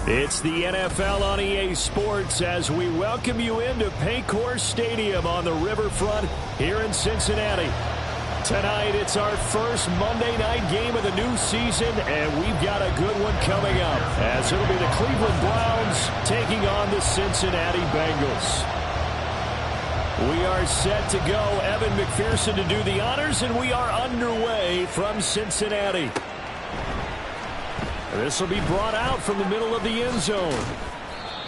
It's the NFL on EA Sports as we welcome you into Paycor Stadium on the riverfront here in Cincinnati. Tonight, it's our first Monday night game of the new season, and we've got a good one coming up, as it'll be the Cleveland Browns taking on the Cincinnati Bengals. We are set to go. Evan McPherson to do the honors, and we are underway from Cincinnati. This will be brought out from the middle of the end zone.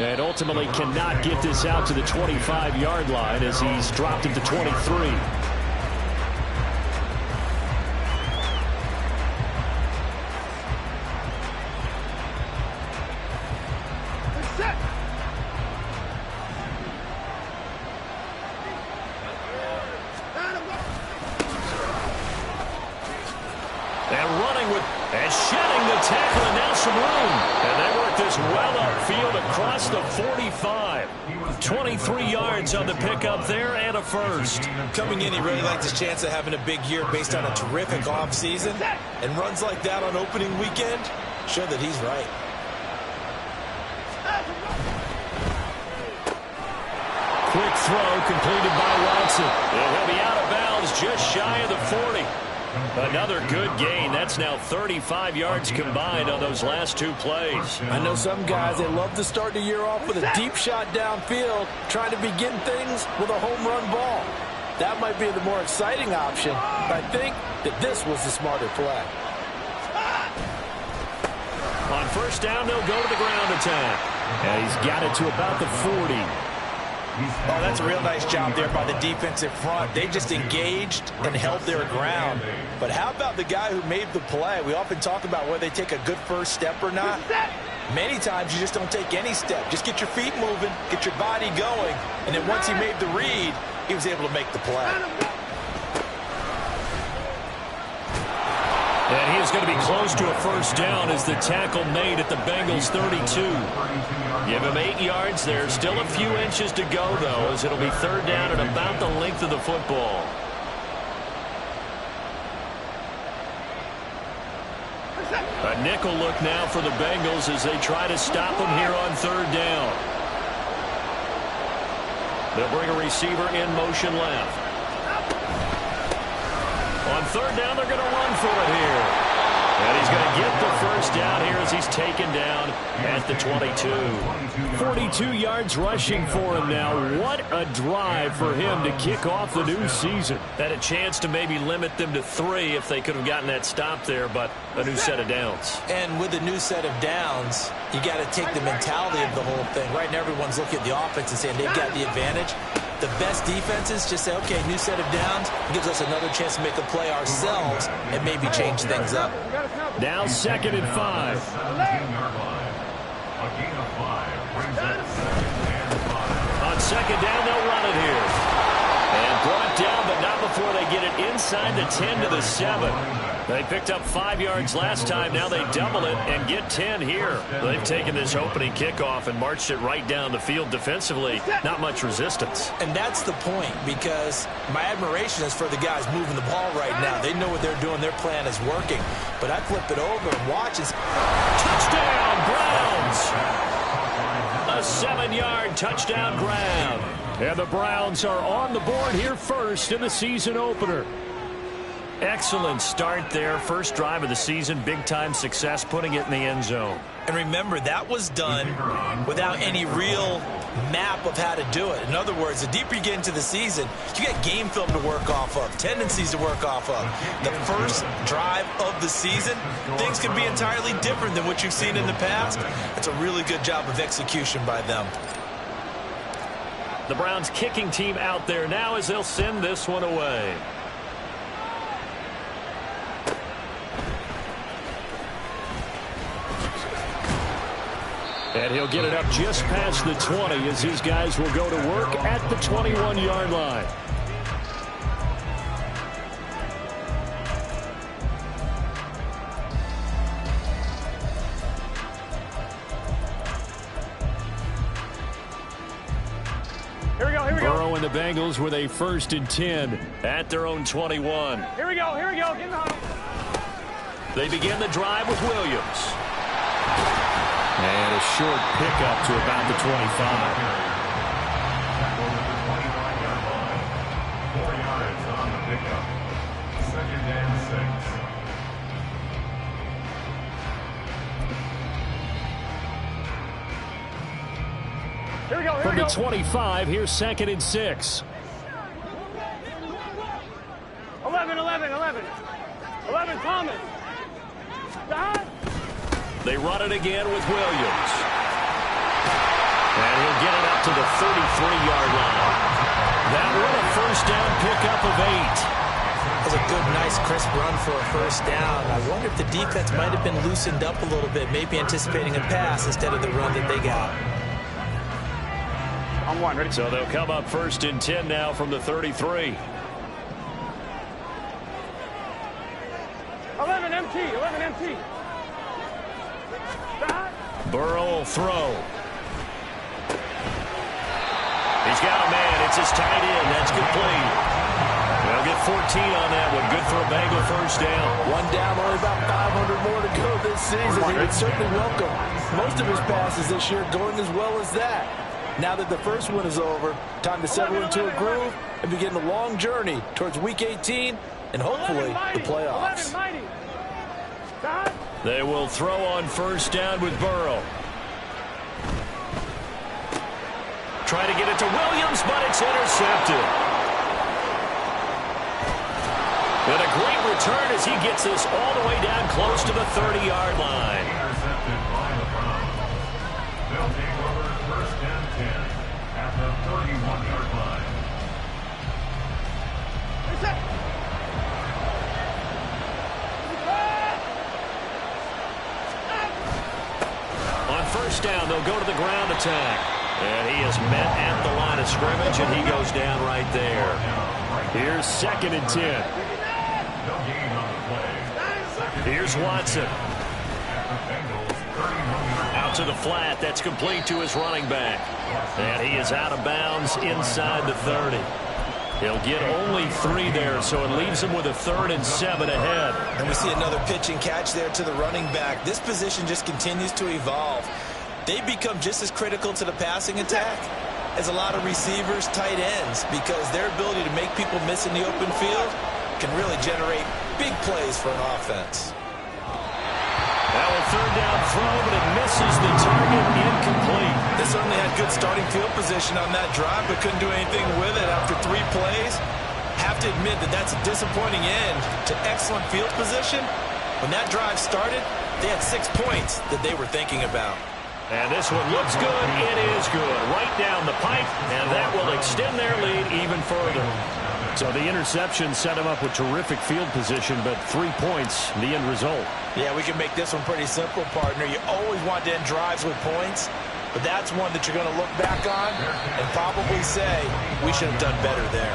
And ultimately cannot get this out to the 25-yard line as he's dropped it to 23. Tackle and now some room. And they work this well upfield across the 45. 23 yards on the pickup there and a first. Coming in, he really liked his chance of having a big year based on a terrific offseason. And runs like that on opening weekend show that he's right. Quick throw completed by Watson. And he'll be out of bounds just shy of the 40. Another good gain. That's now 35 yards combined on those last two plays. I know some guys, they love to start the year off with a deep shot downfield, trying to begin things with a home run ball. That might be the more exciting option, but I think that this was the smarter play. On first down, they'll go to the ground attack. And he's got it to about the 40. Oh, that's a real nice job there by the defensive front. They just engaged and held their ground. But how about the guy who made the play? We often talk about whether they take a good first step or not. Many times you just don't take any step. Just get your feet moving, get your body going, and then once he made the read, he was able to make the play. And he is going to be close to a first down as the tackle made at the Bengals 32. Give him 8 yards there. Still a few inches to go, though, as it'll be third down at about the length of the football. A nickel look now for the Bengals as they try to stop him here on third down. They'll bring a receiver in motion left. On third down, they're going to run for it here. And he's going to get the first down here as he's taken down at the 22. 42 yards rushing for him now. What a drive for him to kick off the new season. Had a chance to maybe limit them to 3 if they could have gotten that stop there, but a new set of downs. And with a new set of downs, you got to take the mentality of the whole thing. Right now, everyone's looking at the offense and saying they've got the advantage. The best defenses just say, okay, new set of downs. It gives us another chance to make a play ourselves and maybe change things up. Now 2nd and 5. On second down, they'll run it here. And brought down, but not before they get it inside the 10 to the 7. They picked up 5 yards last time. Now they double it and get 10 here. They've taken this opening kickoff and marched it right down the field defensively. Not much resistance. And that's the point, because my admiration is for the guys moving the ball right now. They know what they're doing. Their plan is working. But I flip it over and watch. Touchdown, Browns! A 7-yard touchdown grab. And the Browns are on the board here first in the season opener. Excellent start there. First drive of the season. Big-time success putting it in the end zone. And remember, that was done without any real map of how to do it. In other words, the deeper you get into the season, you got game film to work off of, tendencies to work off of. The first drive of the season, things can be entirely different than what you've seen in the past. It's a really good job of execution by them. The Browns kicking team out there now as they'll send this one away. And he'll get it up just past the 20 as his guys will go to work at the 21-yard line. Here we go. Burrow and the Bengals with a 1st and 10 at their own 21. Here we go. Get in the huddle. They begin the drive with Williams. And a short pickup to about the 25. 4 yards on the pickup. 2nd and 6. Here we go. From the 25, here's 2nd and 6. 11, Thomas. They run it again with Williams. And he'll get it up to the 33-yard line. That one a 1st down pickup of 8. That was a good, nice, crisp run for a 1st down. I wonder if the defense might have been loosened up a little bit, maybe anticipating a pass instead of the run that they got. On 1, ready? So they'll come up 1st and 10 now from the 33. 11 MT. Burrow will throw. He's got a man. It's his tight end. That's complete. They'll get 14 on that one. Good for a Bengal 1st down. 1 down, only about 500 more to go this season. He would certainly welcome most of his passes this year going as well as that. Now that the first one is over, time to settle into a groove and begin the long journey towards Week 18 and hopefully the playoffs. They will throw on 1st down with Burrow. Try to get it to Williams, but it's intercepted. And a great return as he gets this all the way down close to the 30-yard line. Intercepted by the Browns. They'll take over 1st and 10 at the 31-yard line. On 1st down, they'll go to the ground attack. And he is met at the line of scrimmage, and he goes down right there. Here's 2nd and 10. Here's Watson. Out to the flat. That's complete to his running back. And he is out of bounds inside the 30. He'll get only 3 there, so it leaves him with a 3rd and 7 ahead. And we see another pitch and catch there to the running back. This position just continues to evolve. They become just as critical to the passing attack as a lot of receivers, tight ends, because their ability to make people miss in the open field can really generate big plays for an offense. Now a 3rd down throw, but it misses the target, incomplete. They certainly had good starting field position on that drive, but couldn't do anything with it after 3 plays. Have to admit that that's a disappointing end to excellent field position. When that drive started, they had 6 points that they were thinking about. And this one looks good. It is good. Right down the pipe, and that will extend their lead even further. So the interception set him up with terrific field position, but 3 points, the end result. Yeah, we can make this one pretty simple, partner. You always want to end drives with points, but that's one that you're going to look back on and probably say, we should have done better there.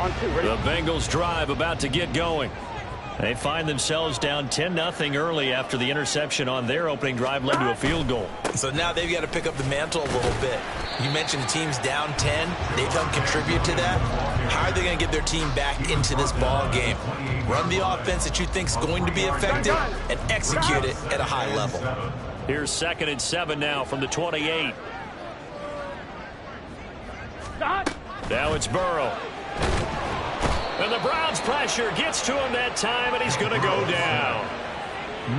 On 2, ready? The Bengals drive about to get going. They find themselves down 10-0 early after the interception on their opening drive led to a field goal. So now they've got to pick up the mantle a little bit. You mentioned the team's down 10. They've helped contribute to that. How are they going to get their team back into this ball game? Run the offense that you think is going to be effective and execute it at a high level. Here's 2nd and 7 now from the 28. Now it's Burrow. And the Browns pressure gets to him that time, and he's going to go down.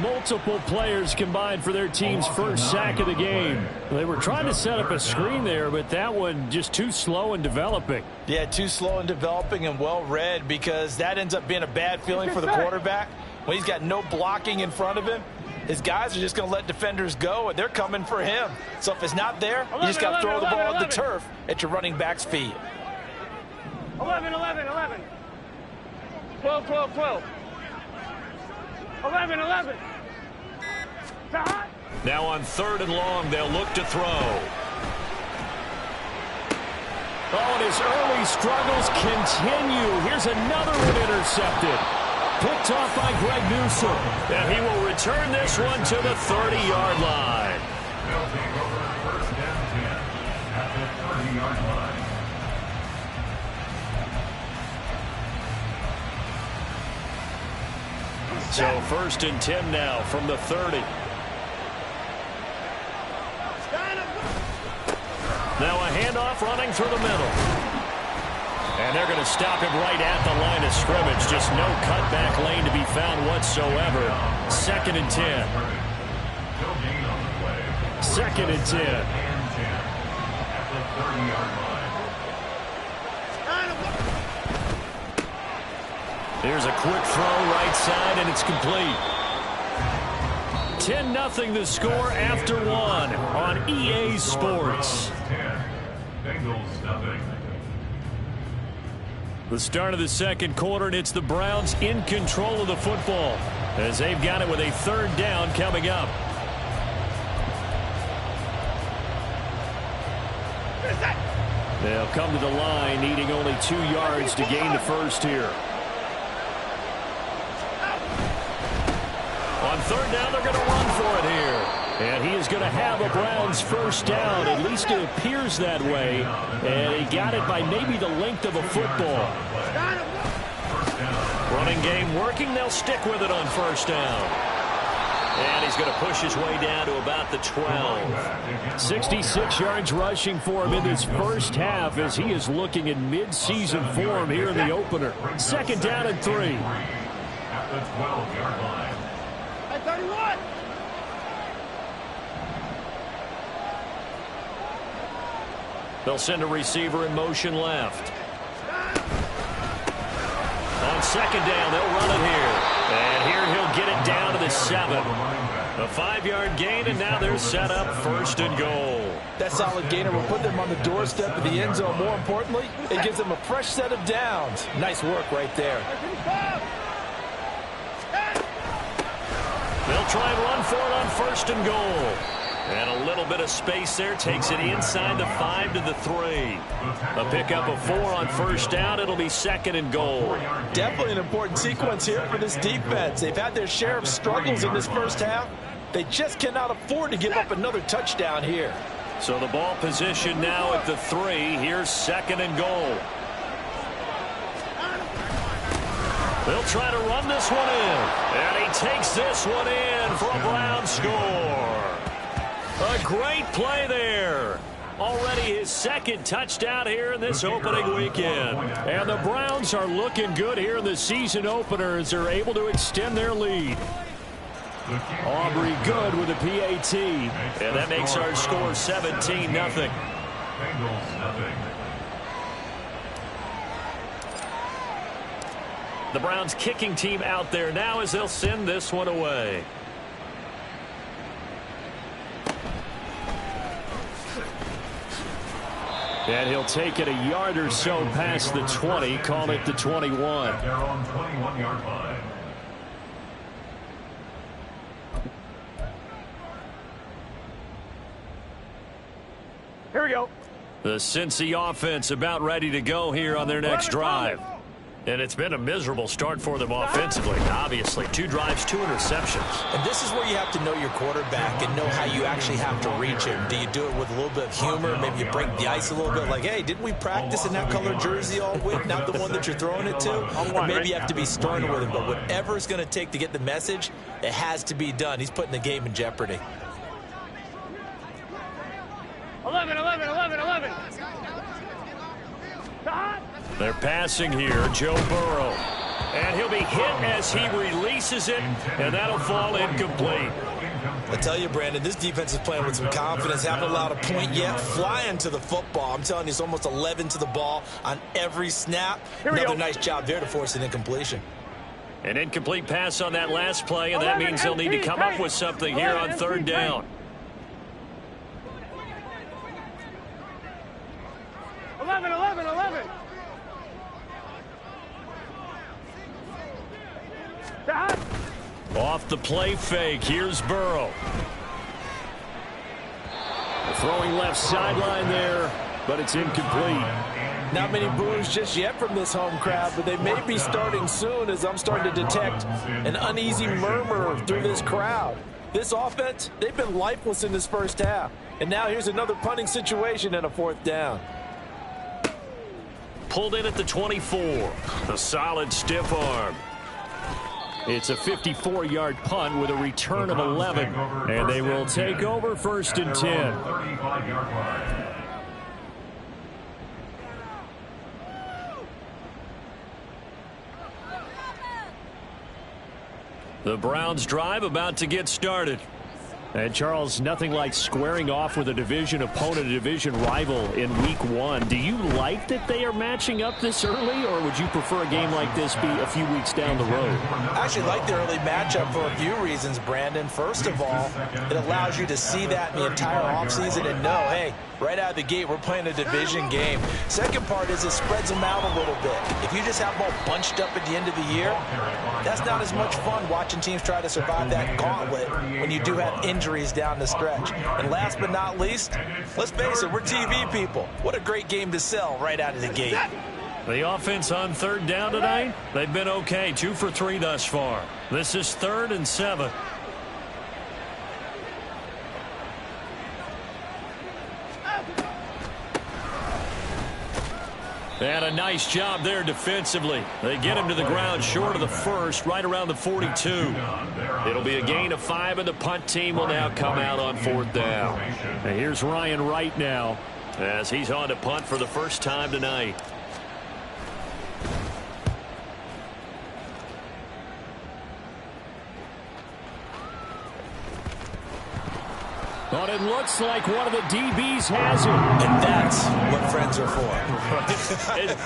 Multiple players combined for their team's first sack of the game. They were trying to set up a screen there, but that one just too slow in developing. Yeah, too slow in developing and well read, because that ends up being a bad feeling for the quarterback. When he's got no blocking in front of him, his guys are just going to let defenders go, and they're coming for him. So if it's not there, you just got to throw the ball at the turf at your running back's feet. 11. 12. 11. Now on 3rd and long, they'll look to throw. Oh, and his early struggles continue. Here's another one intercepted. Picked off by Greg Newsome. And he will return this one to the 30-yard line. They'll take over 1st and 10 at the 30-yard line. So 1st and 10 now from the 30. Now a handoff running through the middle. And they're going to stop him right at the line of scrimmage. Just no cutback lane to be found whatsoever. 2nd and 10. 2nd and 10. At the 30-yard line. Here's a quick throw right side, and it's complete. 10-0 the score after 1 on EA Sports. 10. Bengals nothing. The start of the 2nd quarter, and it's the Browns in control of the football as they've got it with a 3rd down coming up. They'll come to the line, needing only 2 yards to gain the first here. On 3rd down, they're going to run for it here. And he is going to have a Browns first down. At least it appears that way. And he got it by maybe the length of a football. Running game working. They'll stick with it on 1st down. And he's going to push his way down to about the 12. 66 yards rushing for him in this first half as he is looking in mid-season form here in the opener. 2nd down and 3. At the 12-yard line. 31. They'll send a receiver in motion left. On 2nd down, they'll run it here. And here he'll get it down to the 7. A 5-yard gain, and now they're set up 1st and goal. That solid gainer will put them on the doorstep of the end zone. More importantly, it gives them a fresh set of downs. Nice work right there. They'll try and run for it on 1st and goal. And a little bit of space there takes it inside the 5 to the 3. A pickup of 4 on 1st down. It'll be 2nd and goal. Definitely an important sequence here for this defense. They've had their share of struggles in this first half. They just cannot afford to give up another touchdown here. So the ball position now at the 3. Here's 2nd and goal. They'll try to run this one in. And he takes this one in for a Brown score. A great play there. Already his 2nd touchdown here in this opening weekend. And the Browns are looking good here in the season opener as they're able to extend their lead. Aubrey good with a PAT. And that makes our score 17-0. Bengals nothing. The Browns kicking team out there now as they'll send this one away. And he'll take it a yard or so past the 20, call it the 21. At their own 21-yard line. Here we go. The Cincy offense about ready to go here on their next drive. And it's been a miserable start for them offensively, obviously. 2 drives, 2 interceptions. And this is where you have to know your quarterback and know how you actually have to reach him. Do you do it with a little bit of humor? Maybe you break the ice a little bit like, hey, didn't we practice in that color jersey all week? Not the one that you're throwing it to? Or maybe you have to be stern with him. But whatever it's going to take to get the message, it has to be done. He's putting the game in jeopardy. 11. They're passing here, Joe Burrow. And he'll be hit as he releases it, and that'll fall incomplete. I tell you, Brandon, this defense is playing with some confidence. Haven't allowed a point yet. Flying to the football. I'm telling you, it's almost 11 to the ball on every snap. Another nice job there to force an incompletion. An incomplete pass on that last play, and that means they'll need to come up with something here on 3rd down. 11. the play fake. Here's Burrow. Throwing left sideline there, but it's incomplete. Not many boos just yet from this home crowd, but they may be starting soon as I'm starting to detect an uneasy murmur through this crowd. This offense, they've been lifeless in this first half. And now here's another punting situation and a 4th down. Pulled in at the 24. A solid stiff arm. It's a 54-yard punt with a return of 11. And they will take over 1st and 10. The Browns drive about to get started. And Charles, nothing like squaring off with a division opponent, a division rival in week 1. Do you like that they are matching up this early, or would you prefer a game like this be a few weeks down the road? I actually like the early matchup for a few reasons, Brandon. First of all, it allows you to see that in the entire offseason and know, hey, right out of the gate, we're playing a division game. Second part is it spreads them out a little bit. If you just have them all bunched up at the end of the year, that's not as much fun watching teams try to survive that gauntlet when you do have injuries down the stretch. And last but not least, let's face it, we're TV people. What a great game to sell right out of the gate. The offense on 3rd down tonight, they've been okay, 2 for 3 thus far. This is 3rd and 7. And a nice job there defensively. They get him to the ground short of the 1st, right around the 42. It'll be a gain of 5, and the punt team will now come out on 4th down. And here's Ryan Wright now, as he's on to punt for the first time tonight. But it looks like one of the DBs has it. And that's what friends are for.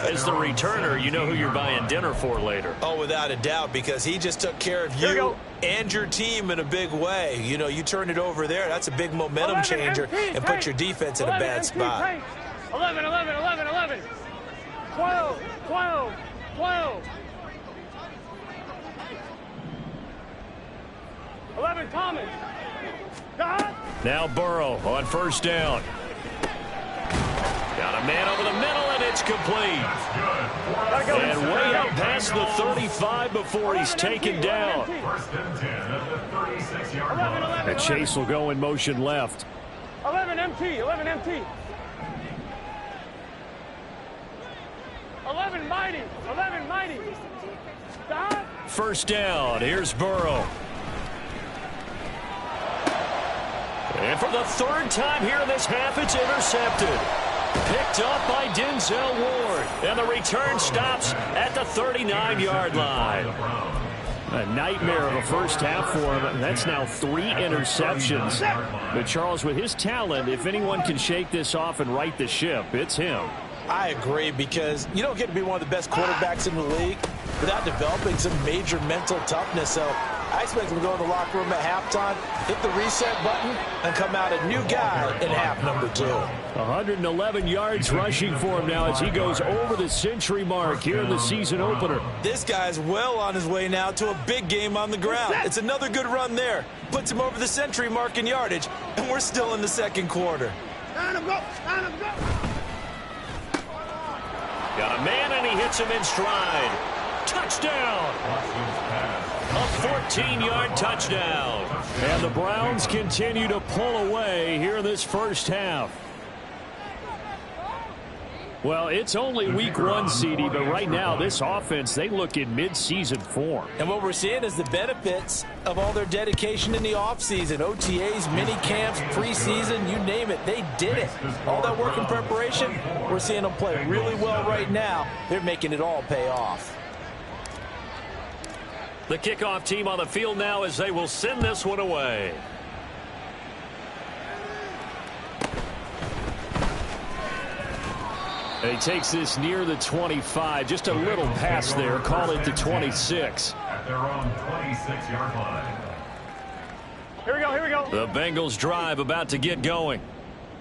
As the returner, you know who you're buying dinner for later. Oh, without a doubt, because he just took care of you and your team in a big way. You know, you turn it over there, that's a big momentum changer and put your defense in a bad spot. 11, 11, 11, 11. 12, 12, 12. 11 Thomas. Now Burrow on 1st down. Got a man over the middle, and it's complete. And way up past the 35 before he's taken down. And Chase will go in motion left. 11 MT, 11 MT. 11 mighty, 11 mighty. 1st down, here's Burrow. And for the 3rd time here in this half, it's intercepted. Picked up by Denzel Ward. And the return stops at the 39-yard line. A nightmare of a first half for him. And that's now 3 interceptions. But Charles, with his talent, if anyone can shake this off and right the ship, it's him. I agree, because you don't get to be one of the best quarterbacks in the league without developing some major mental toughness. So I expect him to go in the locker room at halftime, hit the reset button, and come out a new guy in half number 2. 111 yards rushing for him now as he goes over the century mark here in the season opener. This guy's well on his way now to a big game on the ground. It's another good run there. Puts him over the century mark in yardage, and we're still in the 2nd quarter. Line him, go, line him, go. Got a man, and he hits him in stride. Touchdown! A 14-yard touchdown. And the Browns continue to pull away here in this first half. Well, it's only week 1, CD, but right now this offense, they look in mid-season form. And what we're seeing is the benefits of all their dedication in the offseason. OTAs, mini camps, preseason, you name it, they did it. All that work in preparation, we're seeing them play really well right now. They're making it all pay off. The kickoff team on the field now as they will send this one away. He takes this near the 25. Just a little pass there. Call it the 26. At their own 26-yard line. Here we go, here we go. The Bengals drive about to get going.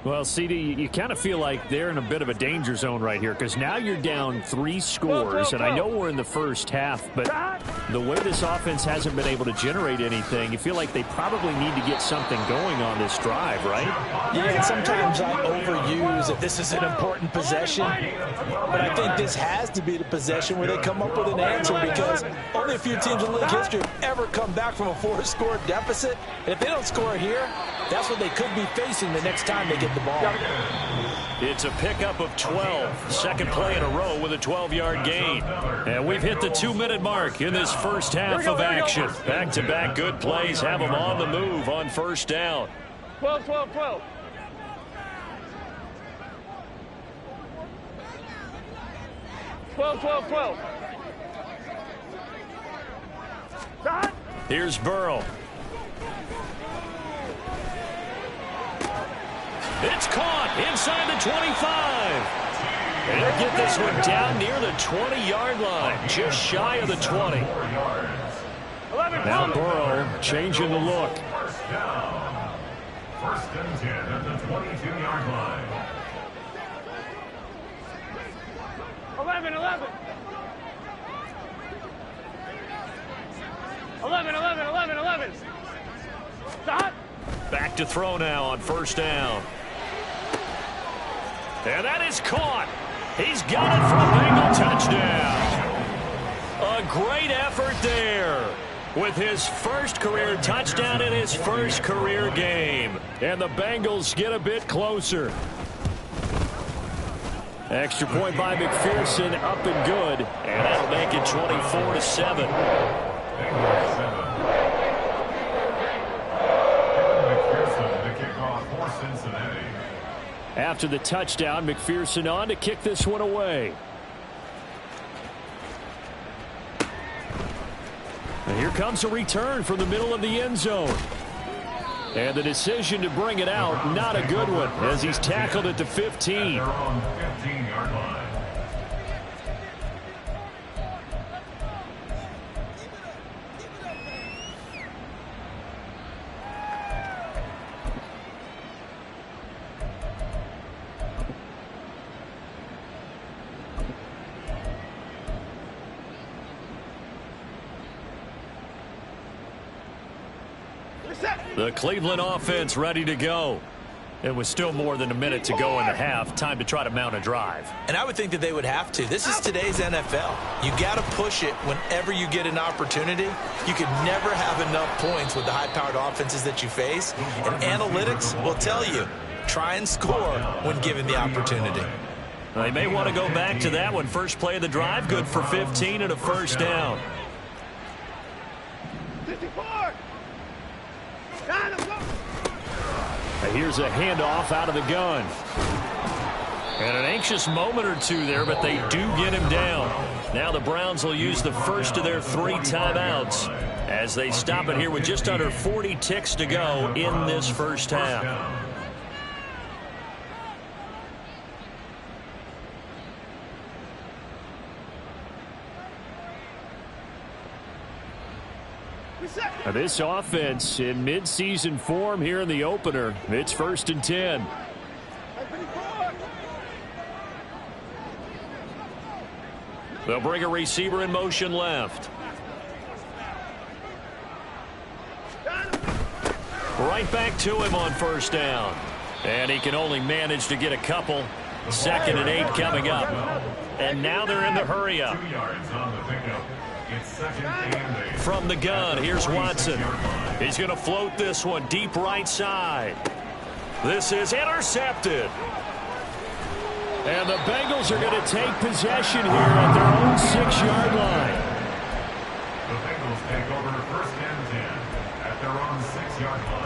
Well, CD, you kind of feel like they're in a bit of a danger zone right here because now you're down 3 scores, and I know we're in the first half, but the way this offense hasn't been able to generate anything, you feel like they probably need to get something going on this drive, right? Yeah, and sometimes I overuse that this is an important possession, but I think this has to be the possession where they come up with an answer, because only a few teams in league history have ever come back from a 4-score deficit. And if they don't score here, that's what they could be facing the next time they get the ball. It's a pickup of 12. Second play in a row with a 12-yard gain. And we've hit the 2-minute mark in this first half of action. Back-to-back good plays have them on the move on first down. 12, 12, 12. Here's Burrow. It's caught inside the 25. And he'll get this one down near the 20-yard line, just shy of the 20. Now Burrow changing the look. First down. First and 10 at the 22-yard line. 11, 11. 11, 11, 11, 11. Stop. Back to throw now on first down. And that is caught. He's got it for a Bengal touchdown. A great effort there with his first career touchdown in his first career game. And the Bengals get a bit closer. Extra point by McPherson, up and good. And that'll make it 24-7. After the touchdown, McPherson on to kick this one away. And here comes a return from the middle of the end zone. And the decision to bring it out, not a good one, as he's tackled at the 15. They're on the 15-yard line. The Cleveland offense ready to go. It was still more than a minute to go in the half. Time to try to mount a drive. And I would think that they would have to. This is today's NFL. You got to push it whenever you get an opportunity. You could never have enough points with the high-powered offenses that you face. And analytics will tell you, try and score when given the opportunity. They may want to go back to that one. First play of the drive, good for 15 and a first down. 54. Here's a handoff out of the gun. And an anxious moment or two there, but they do get him down. Now the Browns will use the first of their 3 timeouts as they stop it here with just under 40 ticks to go in this first half. Now this offense in midseason form here in the opener. It's 1st and 10. They'll bring a receiver in motion left. Right back to him on first down. And he can only manage to get a couple. 2nd and 8 coming up. And now they're in the hurry up. 2 yards on the pickup. It's 2nd and 8. From the gun, here's Watson. He's going to float this one deep right side. This is intercepted. And the Bengals are going to take possession here at their own 6-yard line. The Bengals take over 1st and 10 at their own 6-yard line.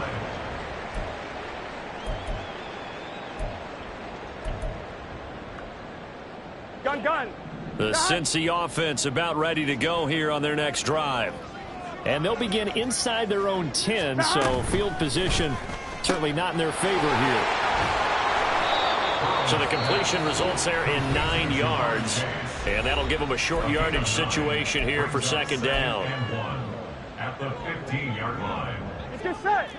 Gun. The Cincy offense about ready to go here on their next drive. And they'll begin inside their own 10, so field position certainly not in their favor here. So the completion results there in 9 yards. And that'll give them a short yardage situation here for 2nd down. At the 15-yard line. Let's get set.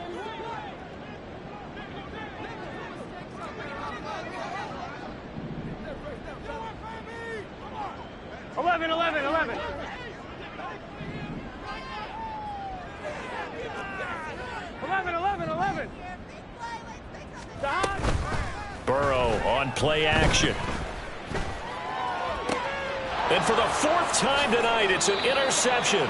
Burrow on play action. And for the 4th time tonight, it's an interception.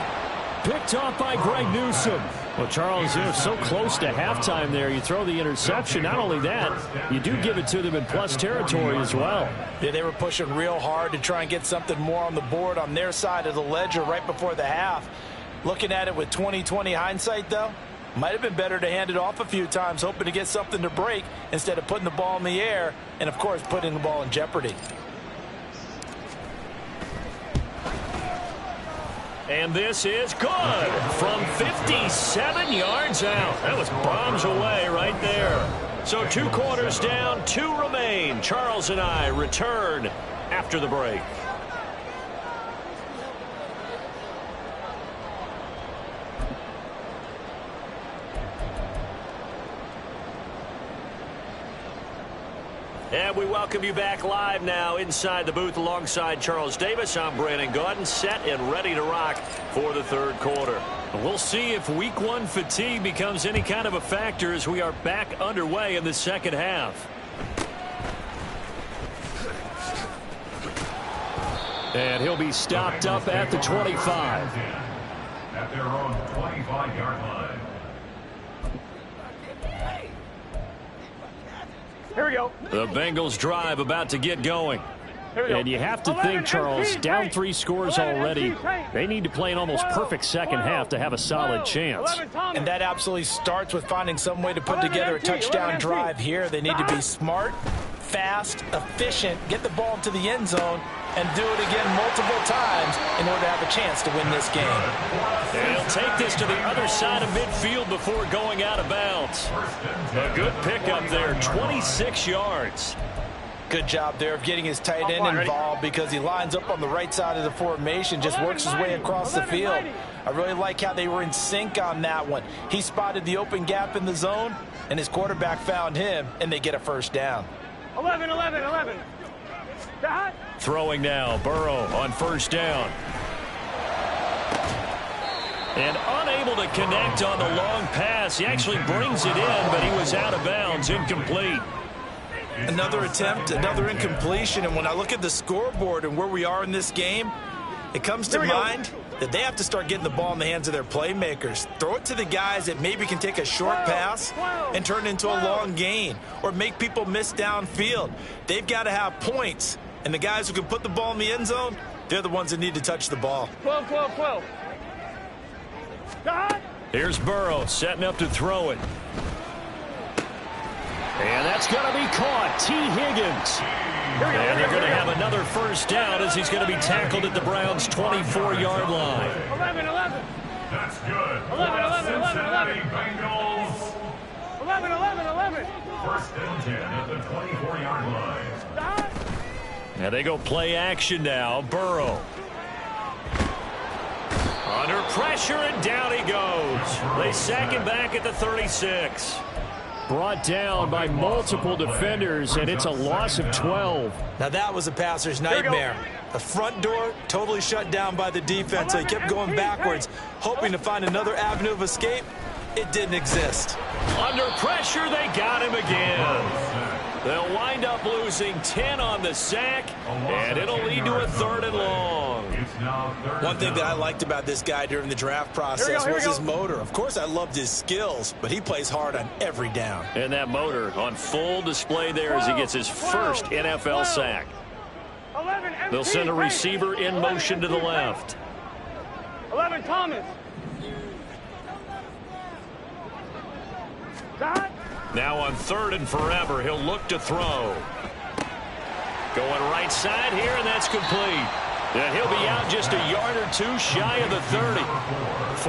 Picked off by Greg Newsome. Well, Charles, you're so close to halftime there. You throw the interception. Not only that, you do give it to them in plus territory as well. Yeah, they were pushing real hard to try and get something more on the board on their side of the ledger right before the half. Looking at it with 20/20 hindsight, though, might have been better to hand it off a few times, hoping to get something to break instead of putting the ball in the air and, of course, putting the ball in jeopardy. And this is good from 57 yards out. That was bombs away right there. So 2 quarters down, 2 remain. Charles and I return after the break. And we welcome you back live now inside the booth alongside Charles Davis. I'm Brandon Gaudin, set and ready to rock for the 3rd quarter. We'll see if week 1 fatigue becomes any kind of a factor as we are back underway in the 2nd half. And he'll be stopped up at the 25. At their own 25-yard line. Here we go. The Bengals drive about to get going. And you have to 11 think, Charles, MT, down Tate. 3 scores 11 already. MT, Tate. They need to play an almost 12, perfect second 12, half to have a solid 12, chance. 11 Thomas. And that absolutely starts with finding some way to put 11 together a MT, touchdown 11 drive MT. here. They need to be smart, fast, efficient, get the ball to the end zone, and do it again multiple times in order to have a chance to win this game. And he'll take this to the other side of midfield before going out of bounds. A good pickup there, 26 yards. Good job there of getting his tight end involved because he lines up on the right side of the formation, just works his way across the field. I really like how they were in sync on that one. He spotted the open gap in the zone, and his quarterback found him, and they get a first down. 11. Throwing now, Burrow on 1st down. And unable to connect on the long pass. He actually brings it in, but he was out of bounds, incomplete. Another attempt, another incompletion, and when I look at the scoreboard and where we are in this game, it comes to mind that they have to start getting the ball in the hands of their playmakers. Throw it to the guys that maybe can take a short pass and turn it into a long gain or make people miss downfield. They've got to have points, and the guys who can put the ball in the end zone, they're the ones that need to touch the ball. 12. Here's Burrow setting up to throw it. And that's going to be caught. T. Higgins. And they're going to have another first down as he's going to be tackled at the Browns' 24-yard line. 11. That's good. 11. Cincinnati Bengals. 11. 1st and 10 at the 24-yard line. And they go play action now. Burrow. Under pressure, and down he goes. They sack him back at the 36. Brought down by multiple defenders, and it's a loss of 12. Now that was a passer's nightmare. The front door totally shut down by the defense, so he kept going backwards, hoping to find another avenue of escape. It didn't exist. Under pressure, they got him again. They'll wind up losing 10 on the sack, and it'll lead to a 3rd and long. One thing that I liked about this guy during the draft process was his motor. Of course, I loved his skills, but he plays hard on every down. And that motor on full display there as he gets his first NFL sack. They'll send a receiver in motion to the left. 11 Thomas. Now on 3rd and forever, he'll look to throw. Going right side here, and that's complete. And he'll be out just a yard or 2 shy of the 30.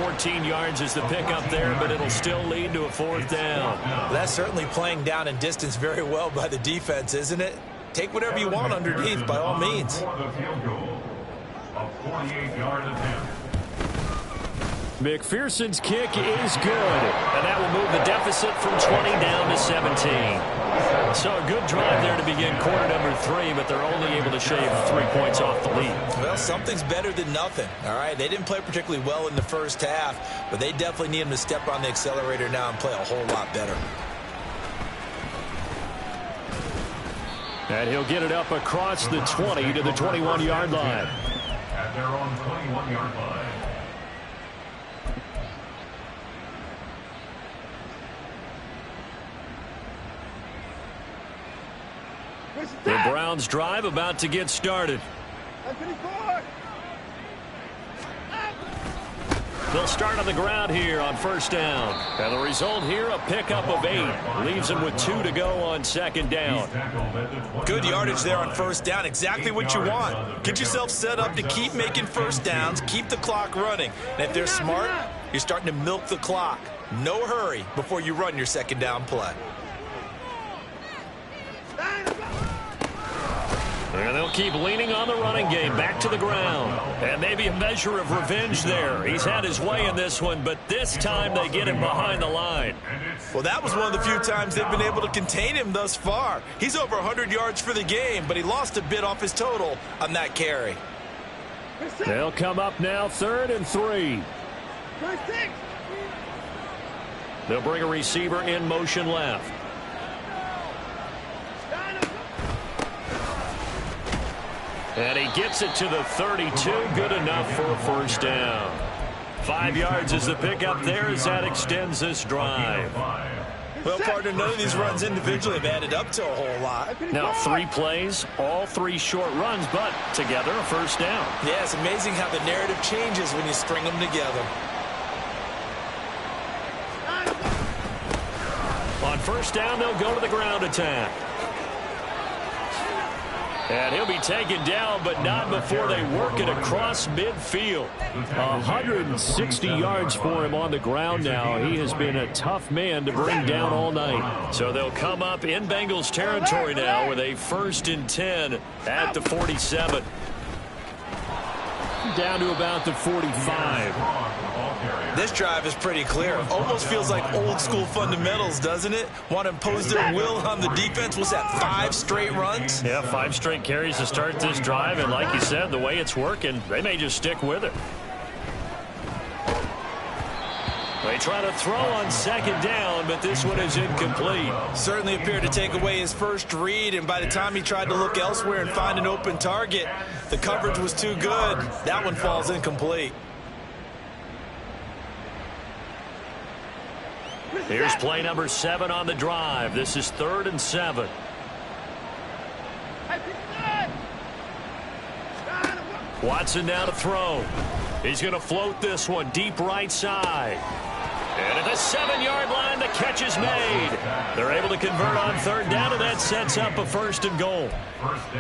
14 yards is the pickup there, but it'll still lead to a 4th down. That's certainly playing down in distance very well by the defense, isn't it? Take whatever you want underneath, by all means. The field goal. A 48-yard attempt. McPherson's kick is good. And that will move the deficit from 20 down to 17. So a good drive there to begin quarter number 3, but they're only able to shave 3 points off the lead. Well, something's better than nothing, all right? They didn't play particularly well in the first half, but they definitely need him to step on the accelerator now and play a whole lot better. And he'll get it up across the 20 to the 21-yard line. At their own 21-yard line. The Browns drive about to get started. They'll start on the ground here on first down. And the result here, a pickup of 8. Leaves them with 2 to go on second down. Good yardage there on first down. Exactly what you want. Get yourself set up to keep making first downs, keep the clock running. And if they're smart, you're starting to milk the clock. No hurry before you run your second down play. And they'll keep leaning on the running game, back to the ground. And maybe a measure of revenge there. He's had his way in this one, but this time they get him behind the line. Well, that was one of the few times they've been able to contain him thus far. He's over 100 yards for the game, but he lost a bit off his total on that carry. They'll come up now, 3rd and 3. They'll bring a receiver in motion left. And he gets it to the 32. Good enough for a first down. 5 yards is the pickup there as that extends this drive. Well, partner, none of these runs individually have added up to a whole lot. Now 3 plays, all 3 short runs, but together a first down. Yeah, it's amazing how the narrative changes when you string them together. On first down, they'll go to the ground attack. And he'll be taken down, but not before they work it across midfield. 160 yards for him on the ground now. He has been a tough man to bring down all night. So they'll come up in Bengals territory now with a 1st and 10 at the 47. Down to about the 45. This drive is pretty clear. Almost feels like old school fundamentals, doesn't it? Want to impose their will on the defense. What's that, 5 straight runs? Yeah, 5 straight carries to start this drive. And like you said, the way it's working, they may just stick with it. They try to throw on second down, but this one is incomplete. Certainly appeared to take away his first read, and by the time he tried to look elsewhere and find an open target, the coverage was too good. That one falls incomplete. Here's play number 7 on the drive. This is 3rd and 7. Watson now to throw. He's going to float this one deep right side. And at the 7-yard line, the catch is made. They're able to convert on 3rd down, and that sets up a 1st and goal.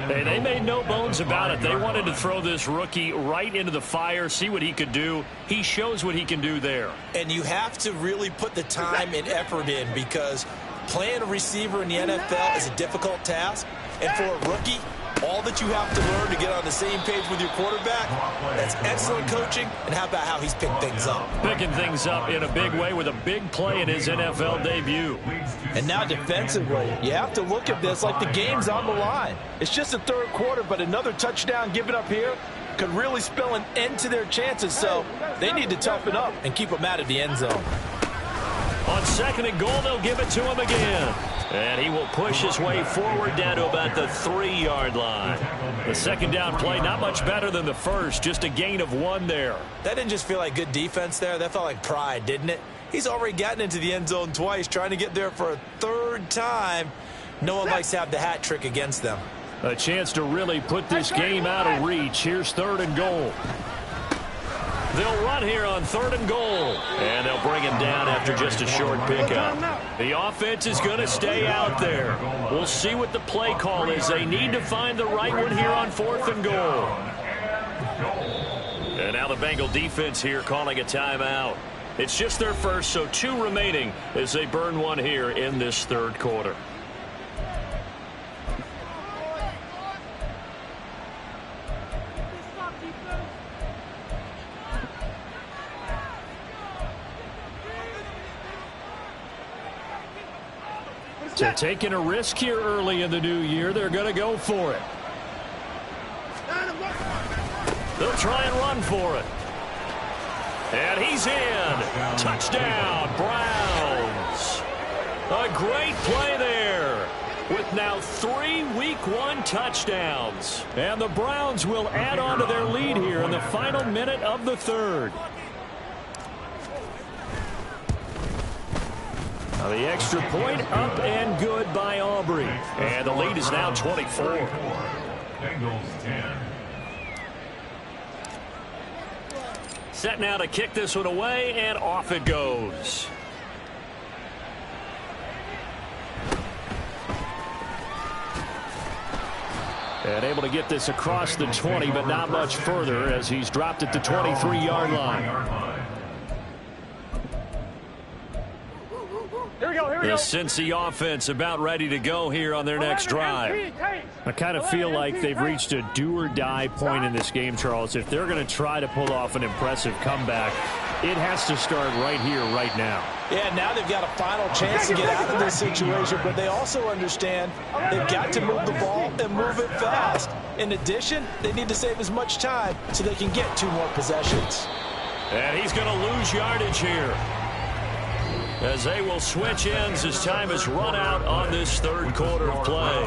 Hey, they made no bones about it. They wanted to throw this rookie right into the fire, see what he could do. He shows what he can do there. And you have to really put the time and effort in, because playing a receiver in the NFL is a difficult task. And for a rookie, all that you have to learn to get on the same page with your quarterback, that's excellent coaching. And how about how he's picked things up? Picking things up in a big way with a big play in his NFL debut. And now defensively, you have to look at this like the game's on the line. It's just the 3rd quarter, but another touchdown given up here could really spell an end to their chances. So they need to toughen up and keep them out of the end zone. On 2nd and goal, they'll give it to him again. And he will push his way forward down to about the 3-yard line. The 2nd down play, not much better than the first, just a gain of 1 there. That didn't just feel like good defense there. That felt like pride, didn't it? He's already gotten into the end zone twice, trying to get there for a 3rd time. No one likes to have the hat trick against them. A chance to really put this game out of reach. Here's 3rd and goal. They'll run here on 3rd and goal. And they'll bring him down after just a short pickup. The offense is going to stay out there. We'll see what the play call is. They need to find the right one here on 4th and goal. And now the Bengal defense here calling a timeout. It's just their first, so 2 remaining as they burn 1 here in this 3rd quarter. So taking a risk here early in the new year, they're going to go for it. They'll try and run for it. And he's in. Touchdown, Browns. A great play there. with now 3 Week 1 touchdowns. And the Browns will add on to their lead here in the final minute of the third. Now the extra point up and good by Aubrey. And the lead is now 24. Bengals 10. Set now to kick this one away, and off it goes. And able to get this across the 20, but not much further as he's dropped it to 23-yard line. Here we go, here we The go. Cincy offense about ready to go here on their next drive. I kind of feel like they've reached a do-or-die point in this game, Charles. If they're going to try to pull off an impressive comeback, it has to start right here, right now. Yeah, now they've got a final chance to get out of this situation, but they also understand they've got to move the ball and move it fast. In addition, they need to save as much time so they can get 2 more possessions. And he's going to lose yardage here, as they will switch ends as time has run out on this third quarter of play.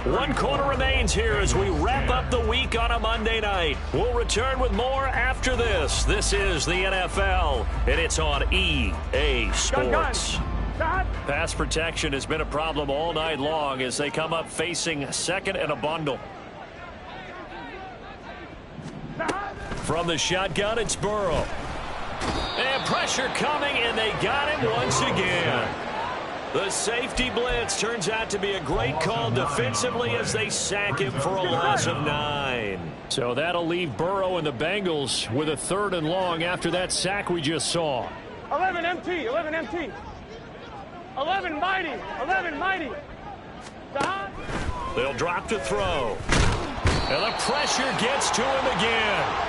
1 quarter remains here as we wrap up the week on a Monday night. We'll return with more after this. This is the NFL, and it's on EA Sports. Pass protection has been a problem all night long as they come up facing second and a bundle. From the shotgun, it's Burrow. And pressure coming, and they got him once again. The safety blitz turns out to be a great call defensively as they sack him for a loss of 9. So that'll leave Burrow and the Bengals with a 3rd and long after that sack we just saw. 11 MT, 11 MT. 11 mighty, 11 mighty. They'll drop to throw. And the pressure gets to him again.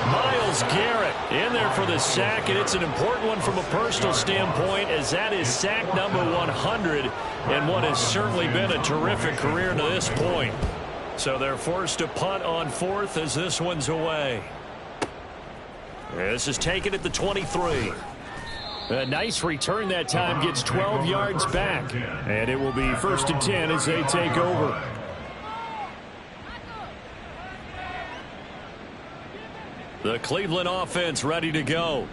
Myles Garrett in there for the sack, and it's an important one from a personal standpoint, as that is sack number 100 and what has certainly been a terrific career to this point. So they're forced to punt on 4th as this one's away. This is taken at the 23. A nice return that time, gets 12 yards back, and it will be 1st and 10 as they take over. The Cleveland offense ready to go.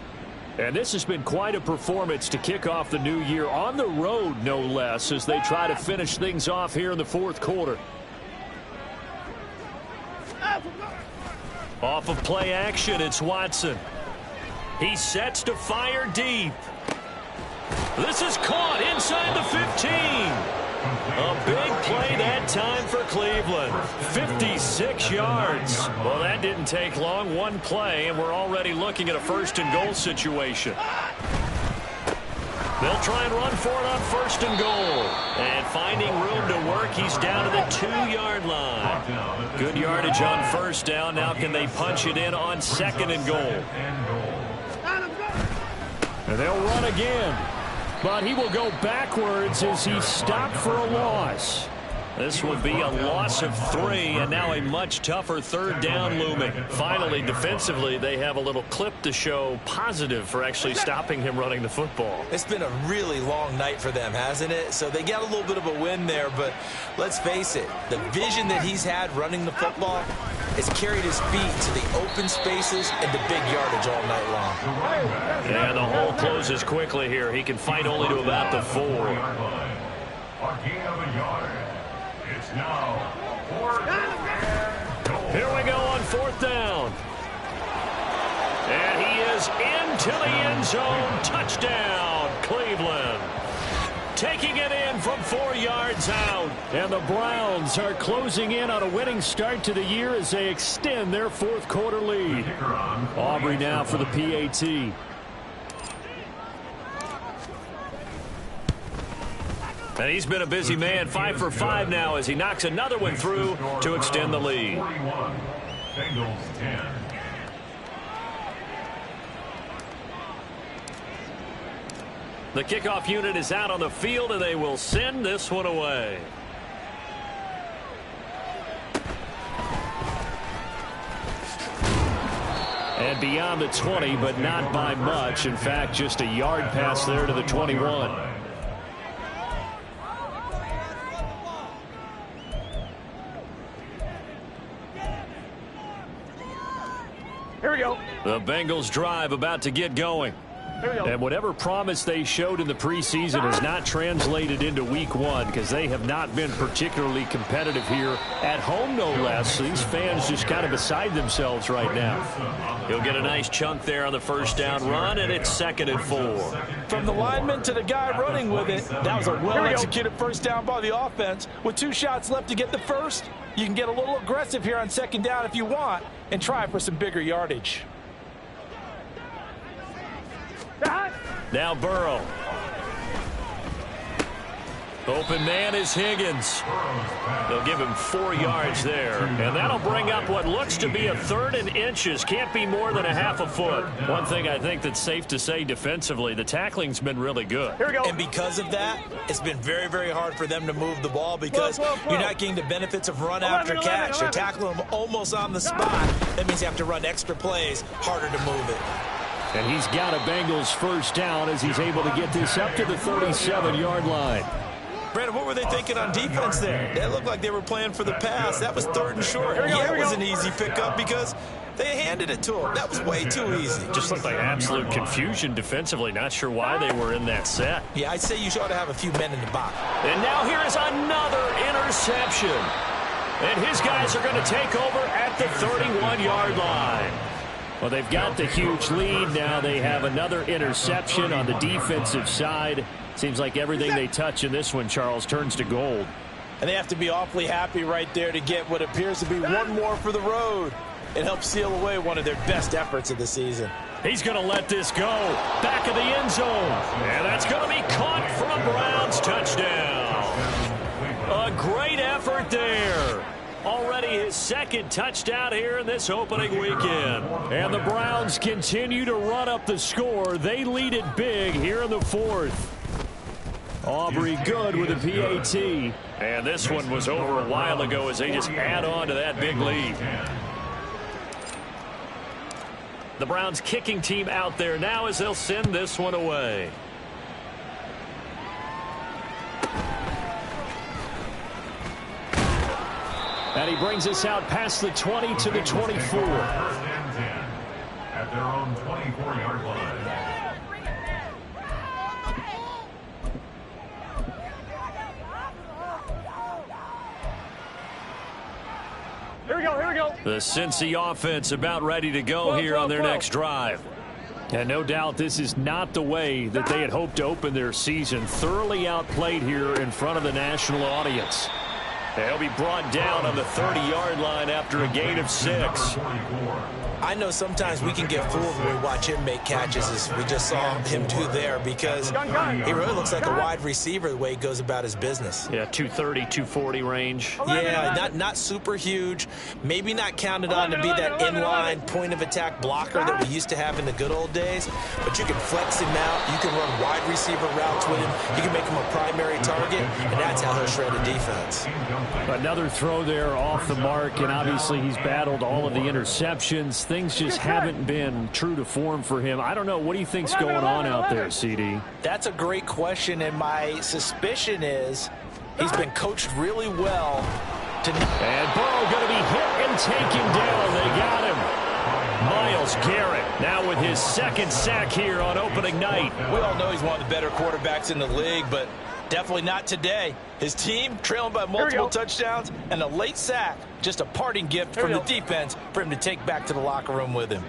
And this has been quite a performance to kick off the new year on the road, no less, as they try to finish things off here in the 4th quarter. Off of play action, it's Watson. He sets to fire deep. This is caught inside the 15. A big play that time for Cleveland. 56 yards. Well, that didn't take long. 1 play, and we're already looking at a 1st and goal situation. They'll try and run for it on 1st and goal. And finding room to work, he's down to the 2-yard line. Good yardage on 1st down. Now can they punch it in on 2nd and goal? And they'll run again. But he will go backwards as he stopped for a loss. This will be a loss of 3, and now a much tougher 3rd down looming. Finally, defensively, they have a little clip to show positive for actually stopping him running the football. It's been a really long night for them, hasn't it? So they got a little bit of a win there, but let's face it, the vision that he's had running the football has carried his feet to the open spaces and the big yardage all night long. And the hole closes quickly here. He can fight only to about the 4. A gain of a yard. It's now 4th. Here we go on 4th down. And he is into the end zone. Touchdown, Cleveland. Taking it in from 4 yards out. And the Browns are closing in on a winning start to the year as they extend their 4th quarter lead. Aubrey now for the PAT. And he's been a busy man, 5 for 5 now as he knocks another one through to extend the lead. 41. Bengals 10. The kickoff unit is out on the field, and they will send this one away. And beyond the 20, but not by much. In fact, just a yard pass there to the 21. The Bengals drive about to get going. And whatever promise they showed in the preseason has not translated into week one because they have not been particularly competitive here at home, no less. These fans just kind of beside themselves right now. He'll get a nice chunk there on the first down run, and it's 2nd and 4. From the lineman to the guy running with it, that was a well-executed first down by the offense. With 2 shots left to get the first, you can get a little aggressive here on 2nd down if you want and try for some bigger yardage. Now Burrow. Open man is Higgins. They'll give him 4 yards there. And that'll bring up what looks to be a 3rd and inches. Can't be more than a half a foot. One thing I think that's safe to say defensively, the tackling's been really good. Here we go. And because of that, it's been very, very hard for them to move the ball because you're not getting the benefits of run after catch. You're tackling them almost on the spot. That means you have to run extra plays, harder to move it. And he's got a Bengals first down as he's able to get this up to the 37-yard line. Brandon, what were they thinking on defense there? They looked like they were playing for the pass. That was 3rd and short. Yeah, it was an easy pickup because they handed it to him. That was way too easy. Just looked like absolute confusion defensively. Not sure why they were in that set. Yeah, I'd say you ought to have a few men in the box. And now here is another interception. And his guys are going to take over at the 31-yard line. Well, they've got the huge lead. Now they have another interception on the defensive side. Seems like everything they touch in this one, Charles, turns to gold. And they have to be awfully happy right there to get what appears to be one more for the road. It helps seal away one of their best efforts of the season. He's going to let this go. Back of the end zone. And that's going to be caught for a Browns touchdown. A great effort there. Already his 2nd touchdown here in this opening weekend. And the Browns continue to run up the score. They lead it big here in the 4th. Aubrey good with a PAT. And this one was over a while ago as they just add on to that big lead. The Browns kicking team out there now as they'll send this one away. And he brings us out past the 20 to the 24. First and 10 at their own 24-yard line. Here we go, here we go. The Cincy offense about ready to go here on their next drive. And no doubt this is not the way that they had hoped to open their season. Thoroughly outplayed here in front of the national audience. They'll be brought down on the 30-yard line after a gain of 6. I know sometimes we can get fooled when we watch him make catches, as we just saw him do there, because he really looks like a wide receiver the way he goes about his business. Yeah, 230, 240 240 range. Yeah, not super huge. Maybe not counted on to be that inline point-of-attack blocker that we used to have in the good old days. But you can flex him out. You can run wide receiver routes with him. You can make him a primary target, and that's how he'll shred a defense. Another throw there off the mark, and obviously he's battled all of the interceptions. Things just haven't been true to form for him. I don't know. What do you think's going on out there, CD? That's a great question, and my suspicion is he's been coached really well. And Burrow going to be hit and taken down. They got him. Myles Garrett now with his 2nd sack here on opening night. We all know he's one of the better quarterbacks in the league, but definitely not today. His team trailing by multiple touchdowns and a late sack. Just a parting gift from the defense for him to take back to the locker room with him.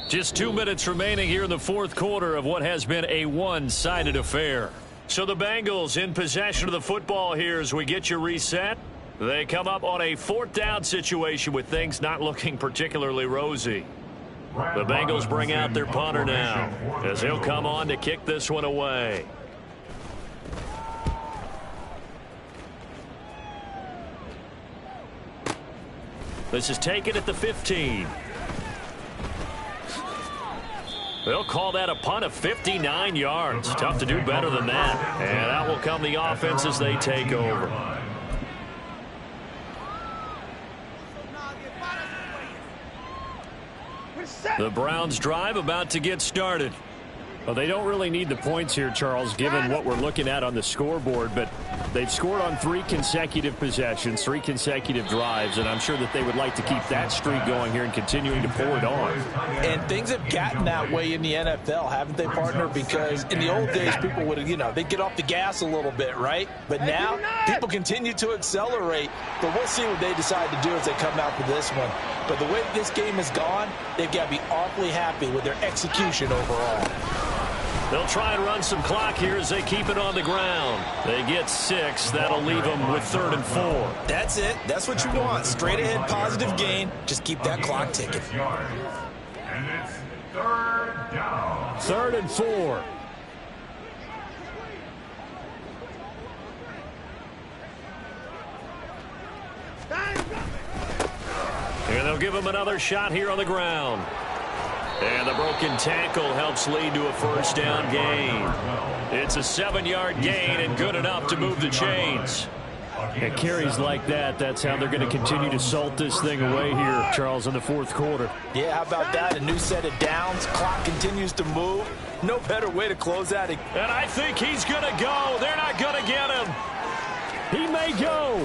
Just 2 minutes remaining here in the 4th quarter of what has been a one-sided affair. So the Bengals in possession of the football here as we get you reset. They come up on a 4th down situation with things not looking particularly rosy. The Bengals bring out their punter now as he'll come on to kick this one away. This is taken at the 15. They'll call that a punt of 59 yards. Tough to do better than that. And out will come the offense as they take over. The Browns drive about to get started. Well, they don't really need the points here, Charles, given what we're looking at on the scoreboard, but they've scored on 3 consecutive possessions, 3 consecutive drives, and I'm sure that they would like to keep that streak going here and continuing to pour it on. And things have gotten that way in the NFL, haven't they, partner? Because in the old days, people would have, they'd get off the gas a little bit, right? But now, people continue to accelerate, but we'll see what they decide to do as they come out for this one. But the way this game has gone, they've got to be awfully happy with their execution overall. They'll try and run some clock here as they keep it on the ground. They get 6. That'll leave them with 3rd and 4. That's it. That's what you want. Straight ahead, positive gain. Just keep that clock ticking. And it's 3rd down. 3rd and 4. And they'll give him another shot here on the ground. And the broken tackle helps lead to a 1st down gain. It's a 7-yard gain and good enough to move the chains. And carries like that, that's how they're going to continue to salt this thing away here, Charles, in the 4th quarter. Yeah, how about that? A new set of downs. Clock continues to move. No better way to close out. And I think he's going to go. They're not going to get him. He may go.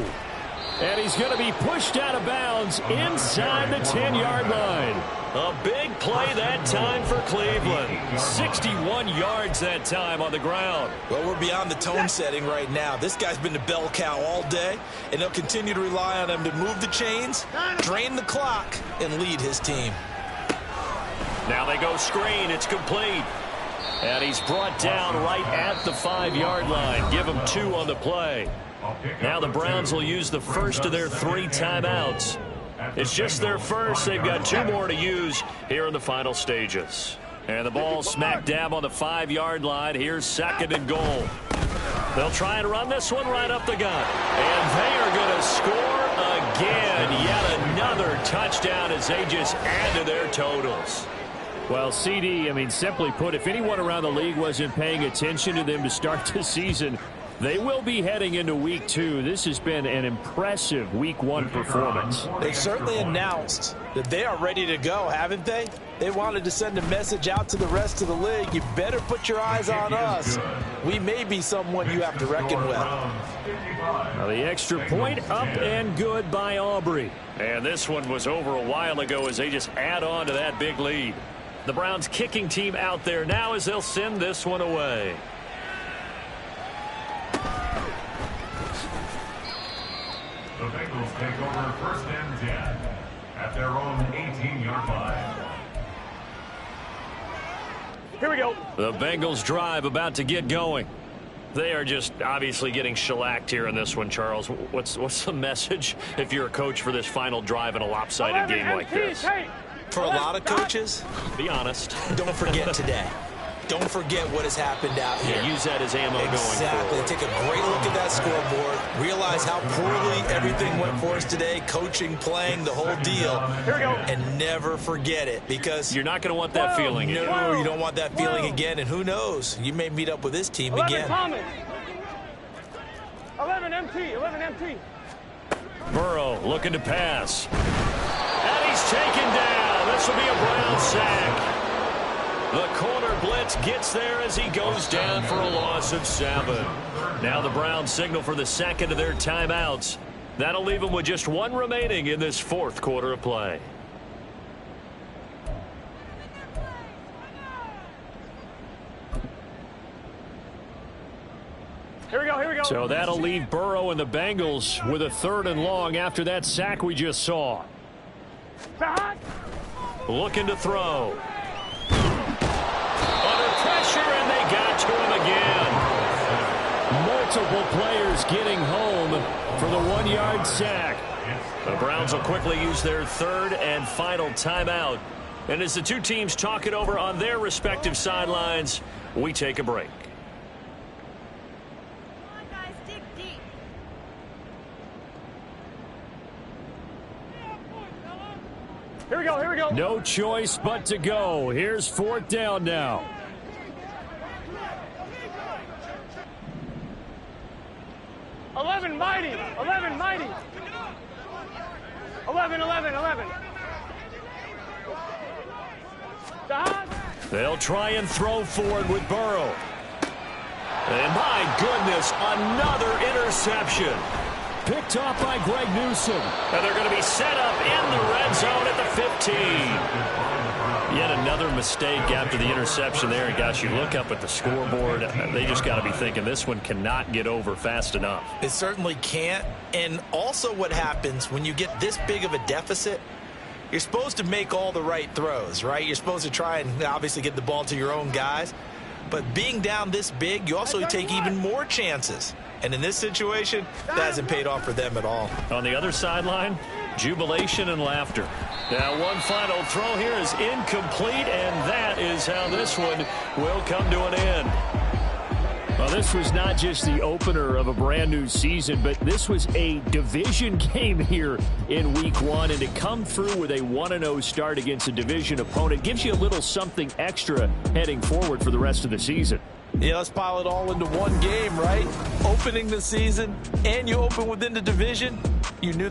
And he's going to be pushed out of bounds inside the 10-yard line. A big play that time for Cleveland. 61 yards that time on the ground. Well, we're beyond the tone setting right now. This guy's been the bell cow all day, and they'll continue to rely on him to move the chains, drain the clock, and lead his team. Now they go screen. It's complete. And he's brought down right at the 5-yard line. Give him 2 on the play. Now the Browns will use the first of their 3 timeouts. It's just their first. They've got 2 more to use here in the final stages. And the ball smack dab on the 5-yard line. Here's 2nd and goal. They'll try and run this one right up the gut. And they are going to score again. Yet another touchdown as they just add to their totals. Well, CD, simply put, if anyone around the league wasn't paying attention to them to start the season, they will be heading into Week 2. This has been an impressive Week 1 performance. They've certainly announced that they are ready to go, haven't they? They wanted to send a message out to the rest of the league. You better put your eyes on us. We may be someone you have to reckon with. Now the extra point up and good by Aubrey. And this one was over a while ago as they just add on to that big lead. The Browns kicking team out there now as they'll send this one away. The Bengals take over 1st and 10 at their own 18-yard line. Here we go. The Bengals drive about to get going. They are just obviously getting shellacked here in this one, Charles. What's the message if you're a coach for this final drive in a lopsided game like this? For a lot of coaches, be honest. Don't forget today. Don't forget what has happened out here. Yeah, use that as ammo going Exactly. forward. Take a great look at that scoreboard. Realize how poorly everything went for us today. Coaching, playing, the whole deal. Here we go. And never forget it, because you're not going to want that feeling again. No, you don't want that feeling again. And who knows? You may meet up with this team 11 again. Thomas. 11 MT. 11 MT. Burrow looking to pass. And he's taken down. This will be a Brown sack. The corner blitz gets there as he goes down for a loss of 7. Now the Browns signal for the 2nd of their timeouts. That'll leave them with just 1 remaining in this 4th quarter of play. Here we go. Here we go. So that'll leave Burrow and the Bengals with a 3rd and long after that sack we just saw. Looking to throw. Under pressure, and they got to him again. Multiple players getting home for the 1-yard sack. The Browns will quickly use their 3rd and final timeout. And as the 2 teams talk it over on their respective sidelines, we take a break. Come on, guys, dig deep. Here we go. Here we go. No choice but to go. Here's 4th down now. 11 mighty. 11 mighty. 11. They'll try and throw forward with Burrow. And my goodness, another interception. Picked off by Greg Newsome. And they're going to be set up in the red zone at the 15. Yet another mistake after the interception there. And gosh, you look up at the scoreboard, they just got to be thinking this one cannot get over fast enough. It certainly can't. And also what happens when you get this big of a deficit, you're supposed to make all the right throws, right? You're supposed to try and obviously get the ball to your own guys. But being down this big, you also take even more chances. And in this situation, that hasn't paid off for them at all. On the other sideline, jubilation and laughter. Now one final throw here is incomplete, and that is how this one will come to an end. Well, this was not just the opener of a brand new season, but this was a division game here in week 1. And to come through with a 1-0 start against a division opponent gives you a little something extra heading forward for the rest of the season. Yeah, let's pile it all into one game, right? Opening the season, and you open within the division. You knew